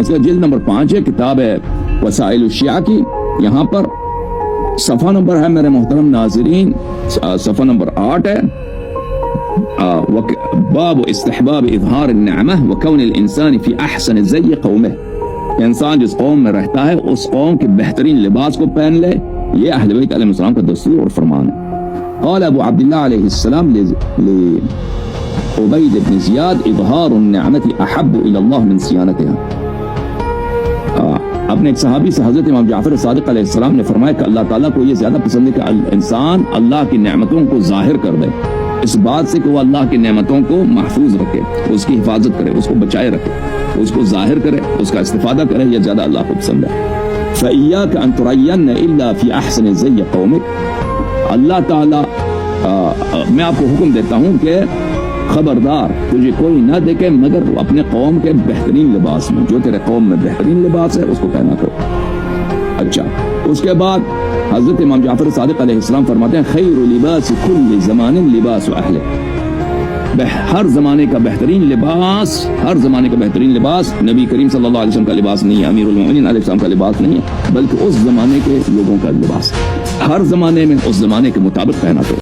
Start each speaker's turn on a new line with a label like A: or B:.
A: اس کا جلد نمبر 5 ہے، کتاب ہے وسائل الشیعہ کی. یہاں پر صفحہ نمبر ہے میرے محترم ناظرین، صفحہ نمبر 8 ہے. باب استحباب اظہار النعمہ وکون الانسان فی احسن زی قومہ. انسان جس قوم میں رہتا ہے اس قوم کے بہترین لباس کو پہن لے، یہ اہل بیت علیہ السلام کا دستور اور فرمان ہے. قال ابو عبداللہ علیہ السلام لعبید بن زیاد اظہار النعمت احب الى اللہ من صیانتها. اپنے ایک صحابی سے حضرت امام جعفر صادق علیہ السلام نے فرمایا کہ اللہ تعالیٰ کو یہ زیادہ پسند ہے کہ انسان اللہ کی نعمتوں کو ظاہر کر دے، اس بات سے کہ وہ اللہ کی نعمتوں کو محفوظ رکھے، اس کی حفاظت کرے، اس کو بچائے رکھے، اس کو ظاہر کرے، اس کا استفادہ کرے، یہ زیادہ اللہ کو پسند ہے. فَإِيَّاكَ أَن تُرَيَّنَّ إِلَّا فِي أَحْسَنِ زَيِّ قَوْمِكَ. اللہ تعالیٰ میں آپ کو حکم دیتا ہوں کہ خبردار تجھے کوئی نہ دیکھے مگر اپنے قوم کے بہترین لباس میں، جو تیرے قوم میں بہترین لباس ہے اس کو پہنا کرو. اچھا، اس کے بعد حضرت امام جعفر صادق علیہ السلام فرماتے ہیں خیر لباس کل زمان لباس اہل. ہر زمانے کا بہترین لباس نبی کریم صلی اللہ علیہ وسلم کا لباس نہیں ہے، امیر المؤمنین علیہ السلام کا لباس نہیں ہے، بلکہ اس زمانے کے لوگوں کا لباس. ہر زمانے میں اس زمانے کے مطابق پہنا کرو.